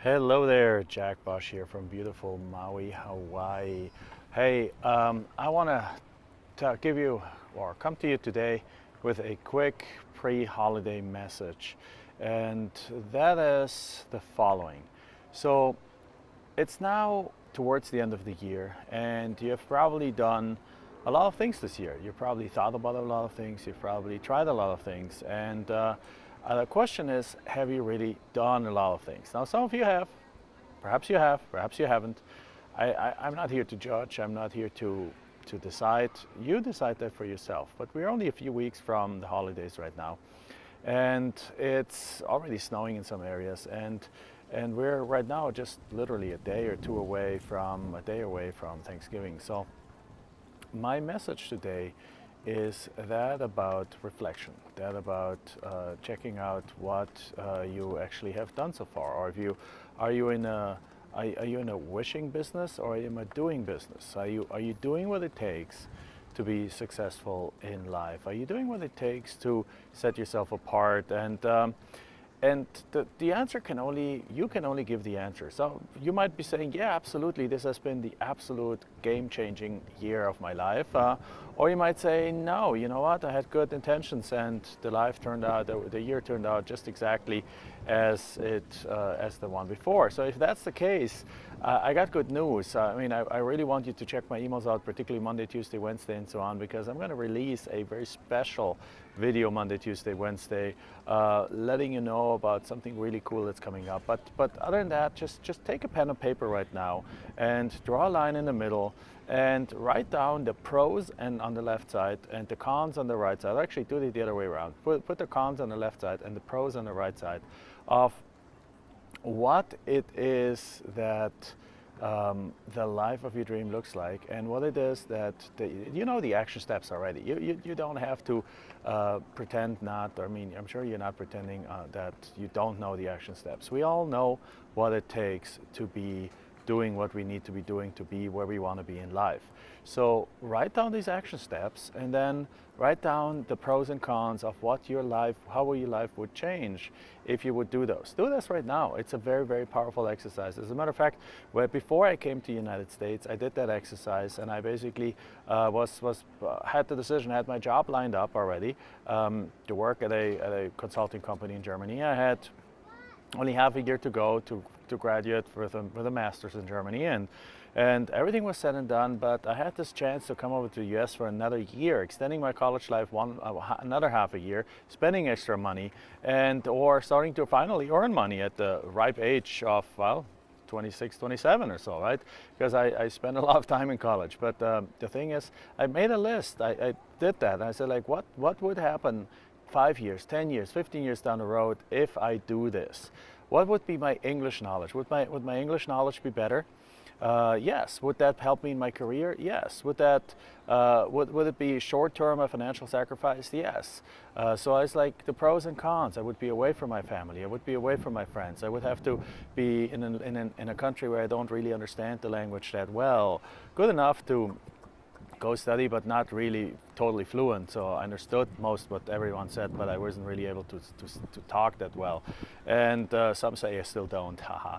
Hello there, Jack Bosch here from beautiful Maui, Hawaii. Hey, I want to give you or come to you today with a quick pre-holiday message, and that is the following. So it's now towards the end of the year, and you've probably done a lot of things this year. You've probably thought about a lot of things, you've probably tried a lot of things, and the question is, have you really done a lot of things? Now, some of you have, perhaps you haven't. I'm not here to judge, I'm not here to decide. You decide that for yourself, but we're only a few weeks from the holidays right now, and it's already snowing in some areas, and we're right now just literally a day away from Thanksgiving. So my message today is that about reflection, that about checking out what you actually have done so far, or if you are you in a are you in a wishing business, or are you in a doing business? Are you doing what it takes to be successful in life? Are you doing what it takes to set yourself apart? And the answer you can only give the answer. So you might be saying, yeah, absolutely, this has been the absolute game-changing year of my life. Or you might say, no, you know what, I had good intentions, and the year turned out just exactly as the one before. So if that's the case, I got good news. I really want you to check my emails out, particularly Monday, Tuesday, Wednesday, and so on, because I'm going to release a very special video Monday, Tuesday, Wednesday, letting you know about something really cool that's coming up. But other than that, just take a pen and paper right now and draw a line in the middle and write down the pros and on the left side and the cons on the right side. Actually, do it the other way around. Put the cons on the left side and the pros on the right side of what it is that the life of your dream looks like, and what it is that you know the action steps already. You don't have to pretend not. I'm sure you're not pretending that you don't know the action steps. We all know what it takes to be doing what we need to be doing to be where we want to be in life. So write down these action steps, and then write down the pros and cons of how your life would change if you would do those. Do this right now. It's a very, very powerful exercise. As a matter of fact, before I came to the United States, I did that exercise, and I basically had the decision, had my job lined up already to work at a consulting company in Germany. I had only half a year to go to graduate with a master's in Germany, and everything was said and done, but I had this chance to come over to the US for another year, extending my college life another half a year, spending extra money, or starting to finally earn money at the ripe age of, 26, 27 or so, right? Because I spent a lot of time in college. But the thing is, I made a list. I did that. I said, like, what would happen 5 years, 10 years, 15 years down the road if I do this? What would be my English knowledge? Would my English knowledge be better? Yes. Would that help me in my career? Yes. Would it be short-term a financial sacrifice? Yes. So I was like, the pros and cons. I would be away from my family. I would be away from my friends. I would have to be in a country where I don't really understand the language that well. Good enough to go study, but not really totally fluent. So I understood most what everyone said, but I wasn't really able to talk that well. And some say I still don't, haha.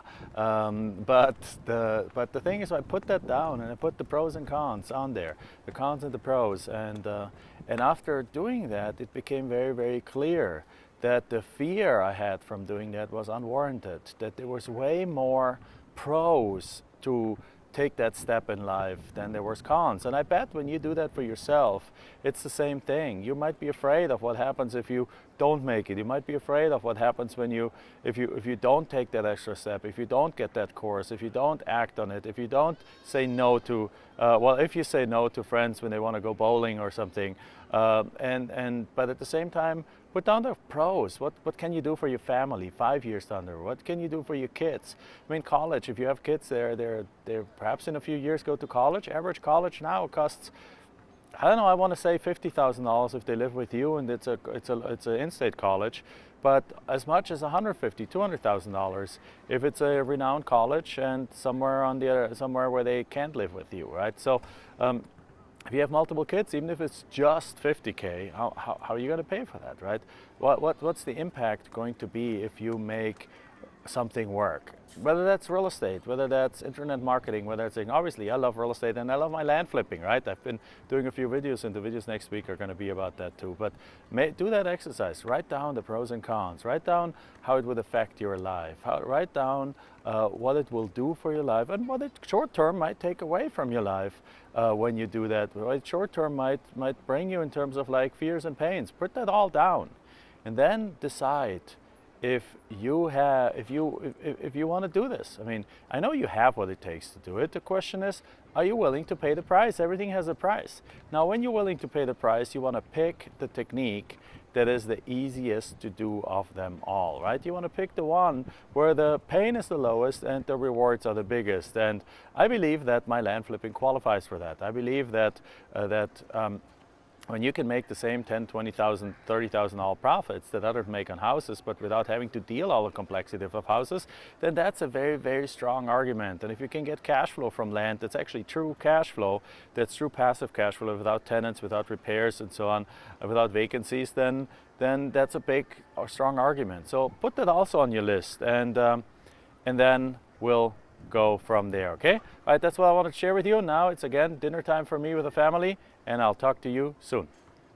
But the thing is, I put that down, and I put the pros and cons on there, the cons and the pros. And after doing that, it became very, very clear that the fear I had from doing that was unwarranted, that there was way more pros to take that step in life than there was cons. And I bet when you do that for yourself, it's the same thing. You might be afraid of what happens if you don't make it. You might be afraid of what happens if you don't take that extra step, if you don't get that course, if you don't act on it, if you don't say no to if you say no to friends when they want to go bowling or something, but at the same time, put down the pros. What can you do for your family 5 years down the road? What can you do for your kids? College, if you have kids, they're perhaps in a few years go to college. Average college now costs, I don't know, I want to say $50,000 if they live with you, and it's an in-state college, but as much as $150,000, $200,000 if it's a renowned college and somewhere where they can't live with you, right? So if you have multiple kids, even if it's just $50K, how are you going to pay for that, right? What's the impact going to be if you make something work. Whether that's real estate, whether that's internet marketing, whether it's obviously I love real estate and I love my land flipping, right? I've been doing a few videos, and the videos next week are going to be about that too. But do that exercise. Write down the pros and cons. Write down how it would affect your life. Write down what it will do for your life and what it short term might take away from your life when you do that. What short term might bring you in terms of like fears and pains. Put that all down, and then decide if you want to do this. I mean, I know you have what it takes to do it. The question is, are you willing to pay the price? Everything has a price. Now, when you're willing to pay the price, you want to pick the technique that is the easiest to do of them all, right? You want to pick the one where the pain is the lowest and the rewards are the biggest. And I believe that my land flipping qualifies for that. I believe that when you can make the same 10, 20,000, 30,000 all profits that others make on houses, but without having to deal all the complexity of houses, then that's a very, very strong argument. And if you can get cash flow from land, that's actually true cash flow, that's true passive cash flow without tenants, without repairs and so on, without vacancies, then that's a big or strong argument. So put that also on your list, and then we'll go from there, okay? All right, that's what I wanted to share with you. Now it's again dinner time for me with the family, and I'll talk to you soon.